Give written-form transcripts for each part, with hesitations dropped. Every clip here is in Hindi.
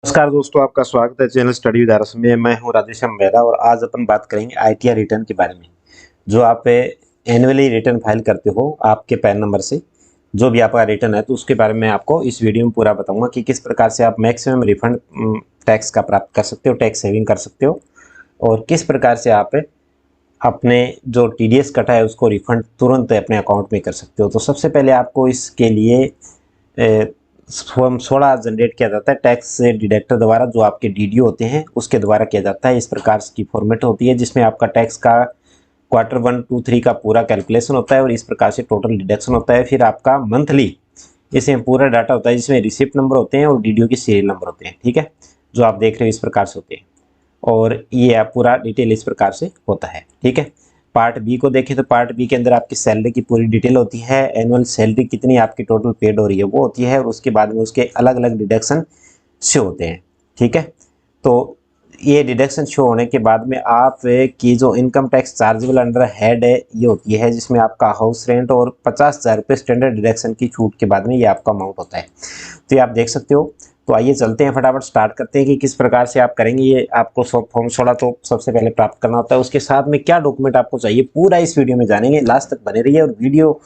नमस्कार दोस्तों, आपका स्वागत है चैनल स्टडी विद आरएस में। मैं हूं राधेश्याम मेहरा और आज अपन बात करेंगे आईटीआर रिटर्न के बारे में। जो आप एनुअली रिटर्न फाइल करते हो आपके पैन नंबर से, जो भी आपका रिटर्न है, तो उसके बारे में आपको इस वीडियो में पूरा बताऊंगा कि किस प्रकार से आप मैक्सिमम रिफंड टैक्स का प्राप्त कर सकते हो, टैक्स सेविंग कर सकते हो, और किस प्रकार से आप अपने जो टीडीएस कटा है उसको रिफंड तुरंत अपने अकाउंट में कर सकते हो। तो सबसे पहले आपको इसके लिए फॉर्म 16 जनरेट किया जाता है टैक्स डिडक्टर द्वारा, जो आपके डीडीओ होते हैं उसके द्वारा किया जाता है। इस प्रकार की फॉर्मेट होती है जिसमें आपका टैक्स का क्वार्टर 1, 2, 3 का पूरा कैलकुलेशन होता है और इस प्रकार से टोटल डिडक्शन होता है। फिर आपका मंथली इसमें पूरा डाटा होता है जिसमें रिसिप्ट नंबर होते हैं और डीडीओ के सीरियल नंबर होते हैं। ठीक है, जो आप देख रहे हो इस प्रकार से होते हैं और ये आप पूरा डिटेल इस प्रकार से होता है। ठीक है, पार्ट बी को देखें तो पार्ट बी के अंदर आपकी सैलरी की पूरी डिटेल होती है। एनुअल सैलरी कितनी आपकी टोटल पेड हो रही है वो होती है और उसके बाद में उसके अलग अलग डिडक्शन शो होते हैं। ठीक है, तो ये डिडक्शन शो होने के बाद में आप की जो income tax chargeable under head है ये होती है, जिसमें आपका हाउस रेंट और 50,000 रुपये स्टैंडर्ड डिडक्शन की छूट के बाद में ये आपका अमाउंट होता है। तो ये आप देख सकते हो। तो आइए चलते हैं, फटाफट स्टार्ट करते हैं कि किस प्रकार से आप करेंगे। ये आपको फॉर्म 16 तो सबसे पहले प्राप्त करना होता है, उसके साथ में क्या डॉक्यूमेंट आपको चाहिए पूरा इस वीडियो में जानेंगे। लास्ट तक बने रहिए और वीडियो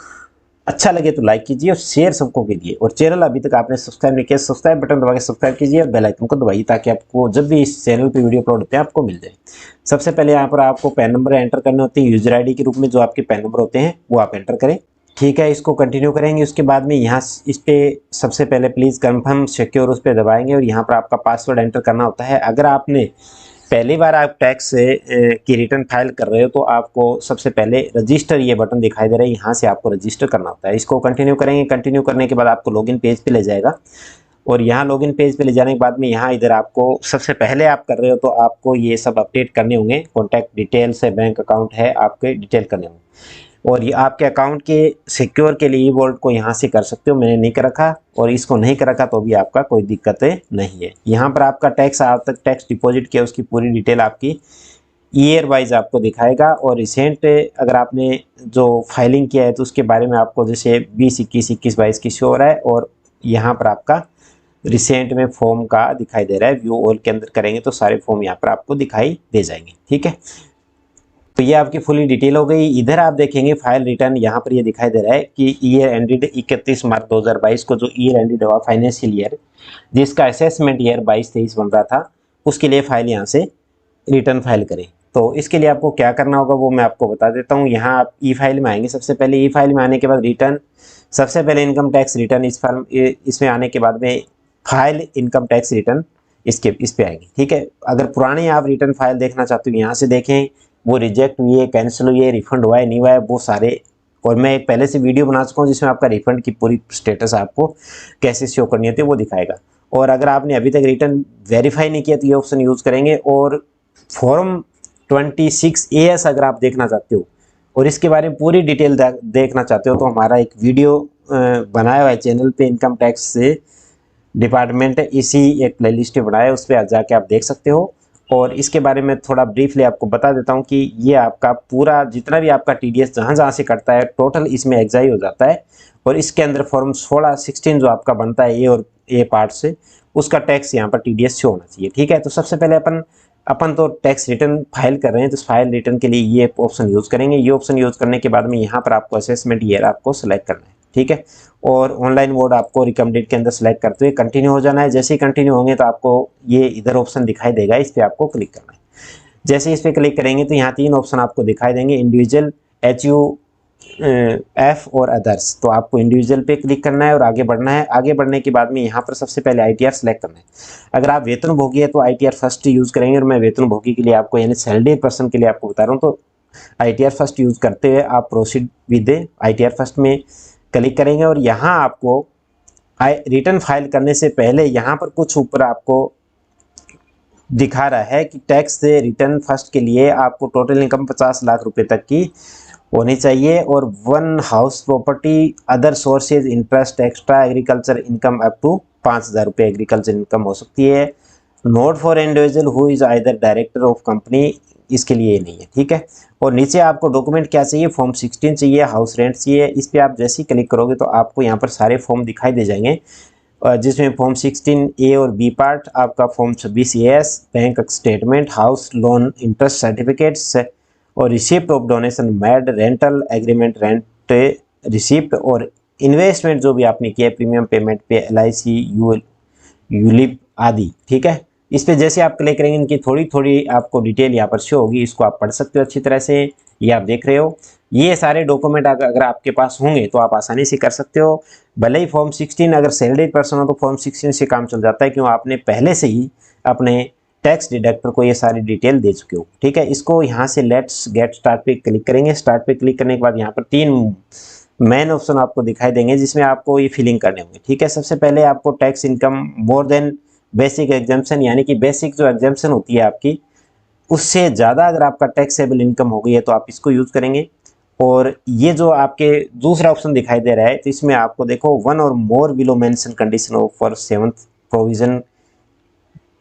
अच्छा लगे तो लाइक कीजिए और शेयर सबको कीजिए। और चैनल अभी तक आपने सब्सक्राइब नहीं किया, सब्सक्राइब बटन दबा के सब्सक्राइब कीजिए और बेल आइकन को दबाइए ताकि आपको जब भी इस चैनल पे वीडियो अपलोड होते हैं आपको मिल जाए। सबसे पहले यहाँ पर आपको पैन नंबर एंटर करने होते हैं यूजर आईडी के रूप में। जो आपके पैन नंबर होते हैं वो आप एंटर करें। ठीक है, इसको कंटिन्यू करेंगे। उसके बाद में यहाँ इस पे सबसे पहले प्लीज़ कन्फर्म सिक्योर उस पर दबाएंगे और यहाँ पर आपका पासवर्ड एंटर करना होता है। अगर आपने पहली बार आप टैक्स की रिटर्न फाइल कर रहे हो तो आपको सबसे पहले रजिस्टर ये बटन दिखाई दे रहा है, यहाँ से आपको रजिस्टर करना होता है। इसको कंटिन्यू करेंगे। कंटिन्यू करने के बाद आपको लॉगिन पेज पे ले जाएगा और यहाँ लॉगिन पेज पे ले जाने के बाद में यहाँ इधर आपको सबसे पहले आप कर रहे हो तो आपको ये सब अपडेट करने होंगे। कॉन्टैक्ट डिटेल्स है, बैंक अकाउंट है, आपके डिटेल करने होंगे और ये आपके अकाउंट के सिक्योर के लिए वॉल्ट को यहाँ से कर सकते हो। मैंने नहीं कर रखा और इसको नहीं कर रखा तो भी आपका कोई दिक्कत नहीं है। यहाँ पर आपका टैक्स आज तक टैक्स डिपॉजिट किया उसकी पूरी डिटेल आपकी ईयर वाइज आपको दिखाएगा और रिसेंट अगर आपने जो फाइलिंग किया है तो उसके बारे में आपको जैसे 20, 21, 21, 22 की शो हो रहा है और यहाँ पर आपका रिसेंट में फॉर्म का दिखाई दे रहा है। व्यू ऑल के अंदर करेंगे तो सारे फॉर्म यहाँ पर आपको दिखाई दे जाएंगे। ठीक है, तो ये आपकी फुली डिटेल हो गई। इधर आप देखेंगे फाइल रिटर्न, यहाँ पर ये दिखाई दे रहा है कि ईयर एंडेड 31 मार्च 2022 को जो ईयर एंडेड हुआ फाइनेंशियल ईयर जिसका असेसमेंट ईयर 22-23 बन रहा था उसके लिए फाइल यहाँ से रिटर्न फाइल करें। तो इसके लिए आपको क्या करना होगा वो मैं आपको बता देता हूँ। यहाँ आप ई फाइल में आएंगे। सबसे पहले ई फाइल में आने के बाद रिटर्न, सबसे पहले इनकम टैक्स रिटर्न इसमें आने के बाद में फाइल इनकम टैक्स रिटर्न इस पे आएंगे। ठीक है, अगर पुरानी आप रिटर्न फाइल देखना चाहते हो यहाँ से देखें, वो रिजेक्ट हुई है, कैंसिल हुई है, रिफंड हुआ है, नहीं हुआ है, वो सारे। और मैं एक पहले से वीडियो बना चुका हूँ जिसमें आपका रिफंड की पूरी स्टेटस आपको कैसे शो करनी होती है वो दिखाएगा। और अगर आपने अभी तक रिटर्न वेरीफाई नहीं किया तो ये ऑप्शन यूज़ करेंगे। और फॉर्म 26AS अगर आप देखना चाहते हो और इसके बारे में पूरी डिटेल देखना चाहते हो तो हमारा एक वीडियो बनाया हुआ है चैनल पे, इनकम टैक्स से डिपार्टमेंट, इसी एक प्लेलिस्ट बनाया है, उस पर जाके आप देख सकते हो। और इसके बारे में थोड़ा ब्रीफली आपको बता देता हूँ कि ये आपका पूरा जितना भी आपका टीडीएस जहाँ जहाँ से कटता है टोटल इसमें एग्जाई हो जाता है और इसके अंदर फॉर्म 16 जो आपका बनता है ये और ए पार्ट से उसका टैक्स यहाँ पर टीडीएस शो होना चाहिए। ठीक है, तो सबसे पहले अपन तो टैक्स रिटर्न फाइल कर रहे हैं तो फाइल रिटर्न के लिए ये ऑप्शन यूज़ करेंगे। ये ऑप्शन यूज़ करने के बाद में यहाँ पर आपको असेसमेंट ईयर आपको सेलेक्ट करना है। ठीक है, और ऑनलाइन मोड आपको रिकमेंडेड के अंदर सेलेक्ट करते हुए कंटिन्यू हो जाना है। जैसे ही कंटिन्यू होंगे तो आपको ये इधर ऑप्शन दिखाई देगा, इस पर आपको क्लिक करना है। जैसे इस पर क्लिक करेंगे तो यहाँ 3 ऑप्शन आपको दिखाई देंगे, इंडिविजुअल, HUF और अदर्स। तो आपको इंडिविजुअल पे क्लिक करना है और आगे बढ़ना है। आगे बढ़ने के बाद में यहाँ पर सबसे पहले ITR सेलेक्ट करना है। अगर आप वेतन भोगी है तो ITR फर्स्ट यूज़ करेंगे और मैं वेतन भोगी के लिए आपको यानी सैलरी पर्सन के लिए आपको बता रहा हूँ तो ITR फर्स्ट यूज़ करते हुए आप प्रोसीड विद ITR फर्स्ट में क्लिक करेंगे और यहाँ आपको रिटर्न फाइल करने से पहले यहाँ पर कुछ ऊपर आपको दिखा रहा है कि टैक्स से रिटर्न फर्स्ट के लिए आपको टोटल इनकम 50 लाख रुपए तक की होनी चाहिए और 1 house property, other sources, interest, extra agriculture income up to 5,000 रुपये एग्रीकल्चर इनकम हो सकती है। Note for individual who is either director of company, इसके लिए नहीं है। ठीक है, और नीचे आपको डॉक्यूमेंट क्या चाहिए, फॉर्म 16 चाहिए, हाउस रेंट चाहिए। इस पर आप जैसे ही क्लिक करोगे तो आपको यहाँ पर सारे फॉर्म दिखाई दे जाएंगे जिसमें फॉर्म 16A और बी पार्ट, आपका form 26AS bank statement, house loan interest certificates और receipt of donation made, rental agreement, rent receipt और इन्वेस्टमेंट जो भी आपने किया, प्रीमियम पेमेंट पे LIC यूलिप आदि। ठीक है, इस पे जैसे आप क्लिक करेंगे इनकी थोड़ी थोड़ी आपको डिटेल यहाँ पर शो होगी, इसको आप पढ़ सकते हो अच्छी तरह से। ये आप देख रहे हो, ये सारे डॉक्यूमेंट अगर आपके पास होंगे तो आप आसानी से कर सकते हो। भले ही फॉर्म 16 अगर सैलरी पर्सन हो तो फॉर्म 16 से काम चल जाता है, क्यों आपने पहले से ही अपने टैक्स डिडक्टर को ये सारी डिटेल दे चुके हो। ठीक है, इसको यहाँ से लेट्स गेट स्टार्ट पे क्लिक करेंगे। स्टार्ट पे क्लिक करने के बाद यहाँ पर 3 मेन ऑप्शन आपको दिखाई देंगे जिसमें आपको ये फिलिंग करने होंगे। ठीक है, सबसे पहले आपको tax income more than basic exemption, यानी कि बेसिक जो एग्जाम्पशन होती है आपकी, उससे ज़्यादा अगर आपका टैक्सेबल इनकम हो गई है तो आप इसको यूज़ करेंगे। और ये जो आपके दूसरा ऑप्शन दिखाई दे रहा है, तो इसमें आपको देखो 1 और more below mention condition of for 7th provision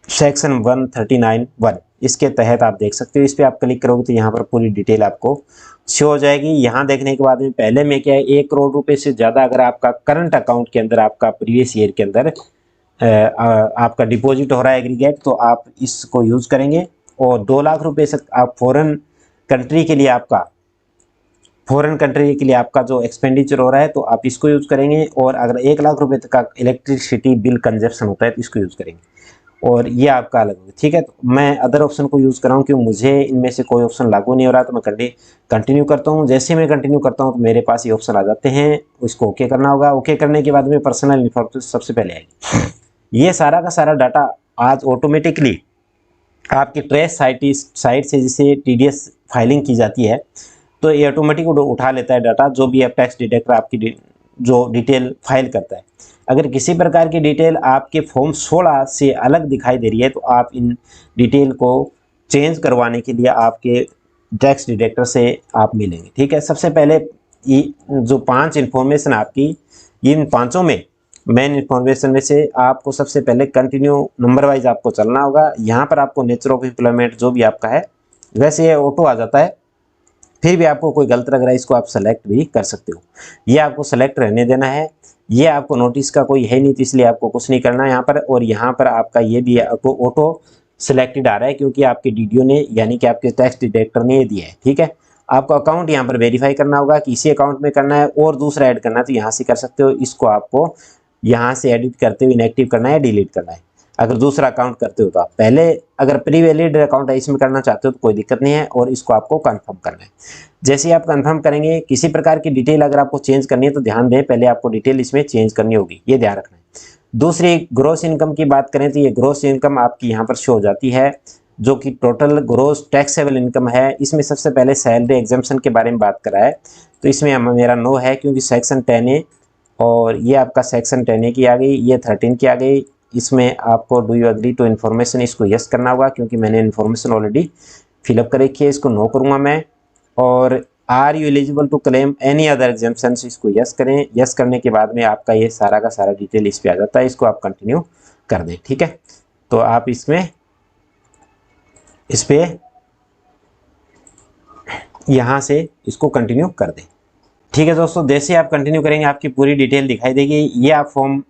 section 139(1), इसके तहत आप देख सकते हो। इस पर आप क्लिक करोगे तो यहाँ पर पूरी डिटेल आपको शो हो जाएगी। यहाँ देखने के बाद में पहले में क्या है, 1 करोड़ रुपए से ज़्यादा अगर आपका करंट अकाउंट के अंदर आपका प्रीवियस ईयर के अंदर आपका डिपॉजिट हो रहा है एग्रीगेट, तो आप इसको यूज़ करेंगे। और 2 लाख रुपए से आप फॉरेन कंट्री के लिए आपका जो एक्सपेंडिचर हो रहा है तो आप इसको यूज़ करेंगे। और अगर 1 लाख रुपए तक का इलेक्ट्रिसिटी बिल कंजप्शन होता है तो इसको यूज़ करेंगे, और ये आपका अलग होगा। ठीक है, तो मैं अदर ऑप्शन को यूज़ कर रहा हूँ क्योंकि मुझे इनमें से कोई ऑप्शन लागू नहीं हो रहा, तो मैं कंटिन्यू करता हूँ। जैसे मैं कंटिन्यू करता हूँ तो मेरे पास ये ऑप्शन आ जाते हैं, उसको ओके करना होगा। ओके करने के बाद में पर्सनल इन्फॉर्मेशन सबसे पहले आएगी। ये सारा का सारा डाटा आज ऑटोमेटिकली आपकी ट्रेस साइट से जैसे TDS फाइलिंग की जाती है तो ये ऑटोमेटिक उठा लेता है डाटा, जो भी आप टैक्स डिडक्टर आपकी जो डिटेल फाइल करता है। अगर किसी प्रकार की डिटेल आपके फॉर्म 16 से अलग दिखाई दे रही है तो आप इन डिटेल को चेंज करवाने के लिए आपके टैक्स डिडक्टर से आप मिलेंगे। ठीक है, सबसे पहले ये जो 5 इन्फॉर्मेशन आपकी, इन 5 में मेन इन्फॉर्मेशन में से आपको सबसे पहले कंटिन्यू नंबर वाइज आपको चलना होगा। यहाँ पर आपको नेचर ऑफ एम्प्लॉयमेंट जो भी आपका है, वैसे ये ऑटो आ जाता है, फिर भी आपको कोई गलत लग रहा है इसको आप सेलेक्ट भी कर सकते हो। ये आपको सेलेक्ट रहने देना है। ये आपको नोटिस का कोई है नहीं तो इसलिए आपको कुछ नहीं करना है यहाँ पर। और यहाँ पर आपका ये भी ऑटो सिलेक्टेड आ रहा है क्योंकि आपके DDO ने, यानी कि आपके टैक्स डिडक्टर ने ये दिया है। ठीक है, आपको अकाउंट यहाँ पर वेरीफाई करना होगा कि इसी अकाउंट में करना है, और दूसरा ऐड करना है तो यहाँ से कर सकते हो। इसको आपको यहाँ से एडिट करते हुए इनएक्टिव करना है, डिलीट करना है। अगर दूसरा अकाउंट करते हो तो आप पहले, अगर प्री वैलिड अकाउंट है इसमें करना चाहते हो तो कोई दिक्कत नहीं है, और इसको आपको कंफर्म करना है। जैसे ही आप कंफर्म करेंगे, किसी प्रकार की डिटेल अगर आपको चेंज करनी है तो ध्यान दें पहले आपको डिटेल इसमें चेंज करनी होगी, ये ध्यान रखना है। दूसरी ग्रॉस इनकम की बात करें तो ये ग्रॉस इनकम आपकी यहाँ पर शो हो जाती है, जो कि टोटल ग्रॉस टैक्सेबल इनकम है। इसमें सबसे पहले सैलरी एग्जाम्पशन के बारे में बात करा है, तो इसमें मेरा नो है क्योंकि सेक्शन 10A, और ये आपका सेक्शन 10A की आ गई, ये 13 की आ गई। इसमें आपको do you agree to information, इसको यस करना होगा क्योंकि मैंने इन्फॉर्मेशन ऑलरेडी फिलअप कर रखी है, इसको नो करूँगा मैं। और are you eligible to claim any other exemption, इसको यस करें। यस करने के बाद में आपका ये सारा का सारा डिटेल इस पे आ जाता है, इसको आप कंटिन्यू कर दें। ठीक है, तो आप इसमें इस पे यहाँ से इसको कंटिन्यू कर दें। ठीक है दोस्तों, जैसे आप कंटिन्यू करेंगे आपकी पूरी डिटेल दिखाई देगी। ये आप फॉर्म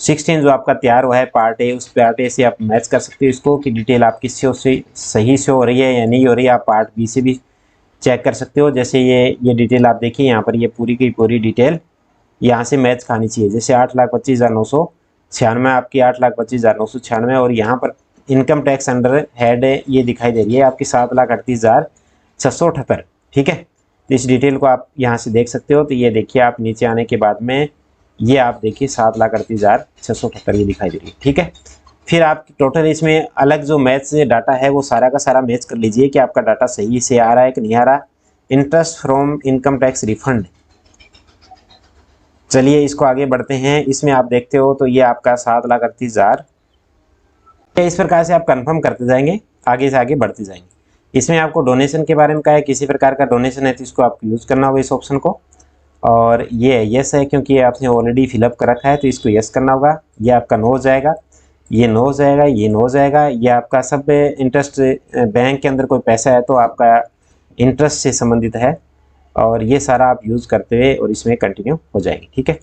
16 जो आपका तैयार हुआ है पार्ट ए, उस पार्ट ए से आप मैच कर सकते हो इसको कि डिटेल आपकी सही से हो रही है या नहीं हो रही है। आप पार्ट बी से भी चेक कर सकते हो। जैसे ये डिटेल आप देखिए, यहाँ पर ये पूरी की पूरी डिटेल यहाँ से मैच खानी चाहिए। जैसे 8,25,996 आपकी 8,25,996, और यहाँ पर इनकम टैक्स अंडर हेड ये दिखाई दे रही है आपकी 7,38,678। ठीक है, तो इस डिटेल को आप यहाँ से देख सकते हो। तो ये देखिए, आप नीचे आने के बाद में ये आप देखिए 7,38,678 ये दिखाई दे रही है। ठीक है, फिर आप टोटल इसमें अलग जो मैच से डाटा है वो सारा का सारा मैच कर लीजिए कि आपका डाटा सही से आ रहा है कि नहीं आ रहा। Interest from income tax refund, चलिए इसको आगे बढ़ते हैं। इसमें आप देखते हो तो ये आपका 7,38,000, इस प्रकार से आप कंफर्म करते जाएंगे, आगे से आगे बढ़ते जाएंगे। इसमें आपको डोनेशन के बारे में कहा है, किसी प्रकार का डोनेशन है तो इसको आपको यूज़ करना होगा इस ऑप्शन को। और ये यस है क्योंकि आपने ऑलरेडी फिलअप कर रखा है तो इसको यस करना होगा। ये आपका नो हो जाएगा, ये नो हो जाएगा, ये नो हो जाएगा। ये आपका सब इंटरेस्ट, बैंक के अंदर कोई पैसा है तो आपका इंटरेस्ट से संबंधित है, और ये सारा आप यूज़ करते हुए और इसमें कंटिन्यू हो जाएंगे। ठीक है,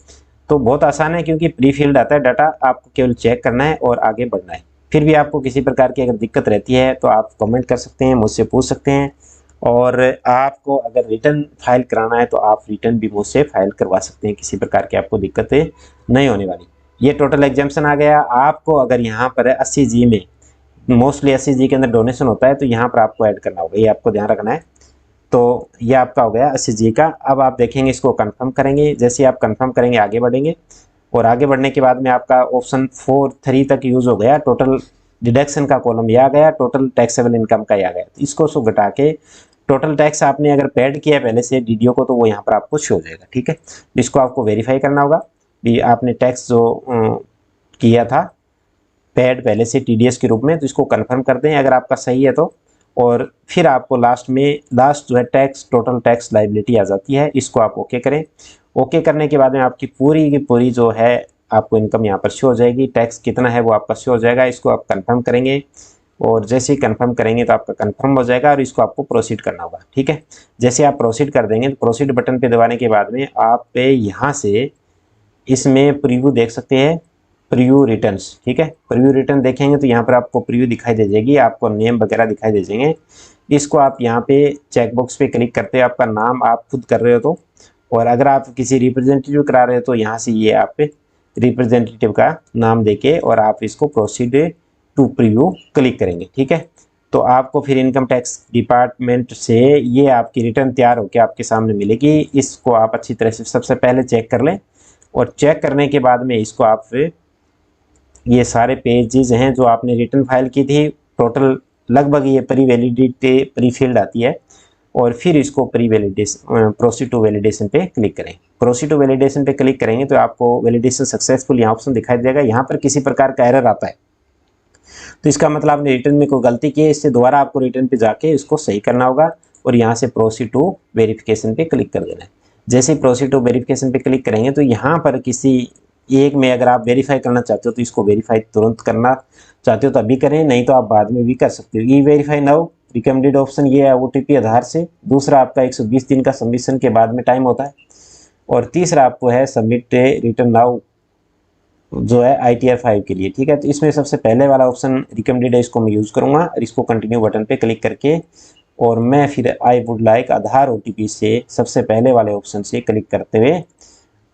तो बहुत आसान है, क्योंकि प्री फिल्ड आता है डाटा, आपको केवल चेक करना है और आगे बढ़ना है। फिर भी आपको किसी प्रकार की अगर दिक्कत रहती है तो आप कमेंट कर सकते हैं, मुझसे पूछ सकते हैं। और आपको अगर रिटर्न फाइल कराना है तो आप रिटर्न भी मुझसे फाइल करवा सकते हैं, किसी प्रकार की आपको दिक्कतें नहीं होने वाली। ये टोटल एग्जाम्पशन आ गया। आपको अगर यहाँ पर 80G में, मोस्टली 80G के अंदर डोनेशन होता है, तो यहाँ पर आपको ऐड करना होगा, ये आपको ध्यान रखना है। तो ये आपका हो गया 80G का। अब आप देखेंगे, इसको कंफर्म करेंगे। जैसे आप कंफर्म करेंगे आगे बढ़ेंगे, और आगे बढ़ने के बाद में आपका ऑप्शन 4.3 तक यूज़ हो गया। टोटल डिडक्शन का कॉलम ये आ गया, टोटल टैक्सेबल इनकम का ये आ गया। तो इसको सो घटा के टोटल टैक्स आपने अगर पेड किया है पहले से डीडीओ को, तो वो यहाँ पर आपको शो हो जाएगा। ठीक है, इसको आपको वेरीफाई करना होगा भी आपने टैक्स जो किया था पेड पहले से टीडीएस के रूप में, तो इसको कंफर्म कर दें अगर आपका सही है तो। और फिर आपको लास्ट जो है टैक्स, टोटल टैक्स लाइबिलिटी आ जाती है, इसको आप ओके करें। ओके करने के बाद में आपकी पूरी की पूरी जो है आपको इनकम यहाँ पर शो हो जाएगी। टैक्स कितना है वो आपका शो हो जाएगा। इसको आप कंफर्म करेंगे, और जैसे ही कंफर्म करेंगे तो आपका कंफर्म हो जाएगा, और इसको आपको प्रोसीड करना होगा। ठीक है, जैसे आप प्रोसीड कर देंगे तो प्रोसीड बटन पे दबाने के बाद में आप यहाँ से इसमें प्रीव्यू देख सकते हैं, प्रीव्यू रिटर्न्स। ठीक है, प्रीव्यू रिटर्न देखेंगे तो यहाँ पर आपको प्रीव्यू दिखाई दे जाएगी, आपको नेम वगैरह दिखाई दे जाएंगे। इसको आप यहाँ पे चेकबॉक्स पे क्लिक करते हैं, आपका नाम आप खुद कर रहे हो तो, और अगर आप किसी रिप्रेजेंटेटिव करा रहे हो तो यहाँ से ये आप रिप्रेजेंटेटिव का नाम देके और आप इसको प्रोसीड टू प्रीव्यू क्लिक करेंगे। ठीक है, तो आपको फिर इनकम टैक्स डिपार्टमेंट से ये आपकी रिटर्न तैयार होकर आपके सामने मिलेगी। इसको आप अच्छी तरह से सबसे पहले चेक कर लें, और चेक करने के बाद में इसको आप ये सारे पेजेस हैं जो आपने रिटर्न फाइल की थी, टोटल लगभग ये प्री वैलिडिटी प्री फील्ड आती है, और फिर इसको pre validation proceed to validation पे क्लिक करें। प्रोसीड टू वैलिडेशन पे क्लिक करेंगे तो आपको वैलिडेशन सक्सेसफुल यहाँ ऑप्शन दिखाई देगा। यहाँ पर किसी प्रकार का एरर आता है तो इसका मतलब आपने रिटर्न में कोई गलती की है, इससे दोबारा आपको रिटर्न पे जाके इसको सही करना होगा, और यहाँ से प्रोसीड टू वेरिफिकेशन पे क्लिक कर देना है। जैसे ही प्रोसीड टू वेरिफिकेशन पे क्लिक करेंगे तो यहाँ पर किसी एक में अगर आप वेरीफाई करना चाहते हो तो इसको वेरीफाई तुरंत करना चाहते हो तो अभी करें, नहीं तो आप बाद में भी कर सकते हो। ई वेरीफाई नाउ रिकमेंडेड ऑप्शन ये है OTP आधार से। दूसरा आपका 120 दिन का सबमिशन के बाद में टाइम होता है, और तीसरा आपको है सबमिट रिटर्न नाउ जो है ITR 5 के लिए। ठीक है, तो इसमें सबसे पहले वाला ऑप्शन रिकमेंडेड है, इसको मैं यूज़ करूँगा, और इसको कंटिन्यू बटन पे क्लिक करके, और मैं फिर I would like Aadhaar OTP से सबसे पहले वाले ऑप्शन से क्लिक करते हुए,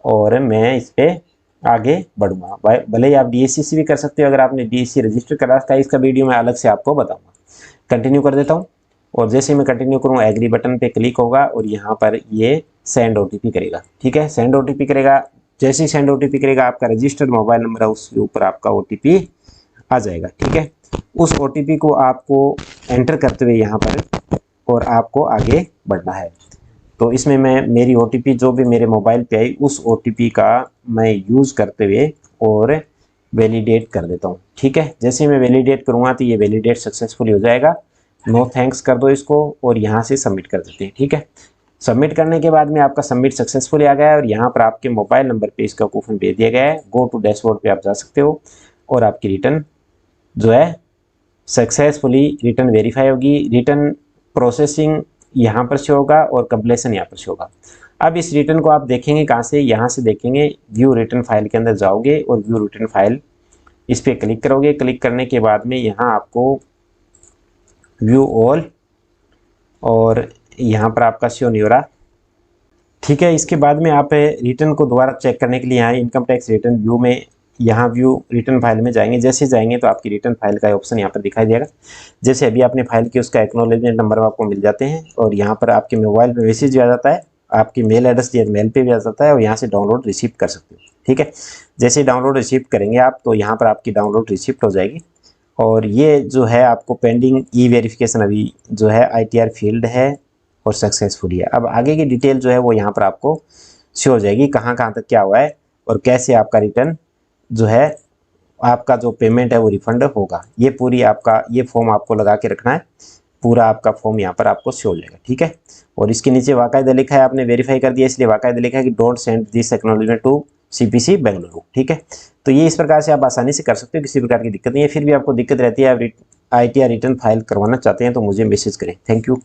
और मैं इस पर आगे बढ़ूंगा। भले ही आप DSC से भी कर सकते हो, अगर आपने DSC रजिस्टर करा रखा है, इसका वीडियो मैं अलग से आपको बताऊंगा। कंटिन्यू कर देता हूँ, और जैसे मैं कंटिन्यू करूँगा एग्री बटन पे क्लिक होगा, और यहाँ पर ये सेंड OTP करेगा। ठीक है, सेंड OTP करेगा। जैसे ही सेंड OTP करेगा, आपका रजिस्टर्ड मोबाइल नंबर है उसके ऊपर आपका OTP आ जाएगा। ठीक है, उस OTP को आपको एंटर करते हुए यहाँ पर, और आपको आगे बढ़ना है। तो इसमें मैं मेरी OTP जो भी मेरे मोबाइल पे आई उस OTP का मैं यूज़ करते हुए और वैलिडेट कर देता हूँ। ठीक है, जैसे मैं वैलिडेट करूँगा तो ये वैलिडेट सक्सेसफुली हो जाएगा। नो थैंक्स कर दो इसको, और यहाँ से सबमिट कर देते हैं। ठीक है, सबमिट करने के बाद में आपका सबमिट सक्सेसफुली आ गया है, और यहाँ पर आपके मोबाइल नंबर पे इसका कूपन भेज दिया गया है। गो टू डैशबोर्ड पे आप जा सकते हो, और आपकी रिटर्न जो है सक्सेसफुली रिटर्न वेरीफाई होगी। रिटर्न प्रोसेसिंग यहाँ पर शो होगा, और कंप्लीशन यहाँ पर शो होगा। अब इस रिटर्न को आप देखेंगे कहाँ से, यहाँ से देखेंगे व्यू रिटर्न फाइल के अंदर जाओगे, और व्यू रिटर्न फाइल इस पर क्लिक करोगे। क्लिक करने के बाद में यहाँ आपको व्यू ऑल, और यहाँ पर आपका शो नहीं हो रहा। ठीक है, इसके बाद में आप रिटर्न को दोबारा चेक करने के लिए यहाँ इनकम टैक्स रिटर्न व्यू में, यहाँ व्यू रिटर्न फाइल में जाएंगे। जैसे जाएंगे तो आपकी रिटर्न फाइल का ऑप्शन यहाँ पर दिखाई देगा। जैसे अभी आपने फाइल की उसका एक्नॉलेजमेंट नंबर आपको मिल जाते हैं, और यहाँ पर आपके मोबाइल पे मैसेज भी आ जाता है, आपकी मेल एड्रेस या मेल पे भी आ जाता है, और यहाँ से डाउनलोड रिसीव कर सकते हो। ठीक है, जैसे डाउनलोड रिसीव करेंगे आप तो यहाँ पर आपकी डाउनलोड रिसिप्ट हो जाएगी, और ये जो है आपको पेंडिंग ई वेरिफिकेशन अभी जो है ITR फील्ड है और सक्सेसफुली है। अब आगे की डिटेल जो है वो यहाँ पर आपको शो हो जाएगी, कहाँ कहाँ तक क्या हुआ है, और कैसे आपका रिटर्न जो है आपका जो पेमेंट है वो रिफंड होगा। ये पूरी आपका ये फॉर्म आपको लगा के रखना है, पूरा आपका फॉर्म यहाँ पर आपको शो हो जाएगा। ठीक है, और इसके नीचे वाकायदा लिखा है, आपने वेरीफाई कर दिया इसलिए वाकायदा लिखा है कि don't send this acknowledgement to CPC Bengaluru. ठीक है, तो ये इस प्रकार से आप आसानी से कर सकते हो, किसी प्रकार की दिक्कत नहीं है। फिर भी आपको दिक्कत रहती है, आप ITR रिटर्न फाइल करवाना चाहते हैं तो मुझे मैसेज करें। Thank you.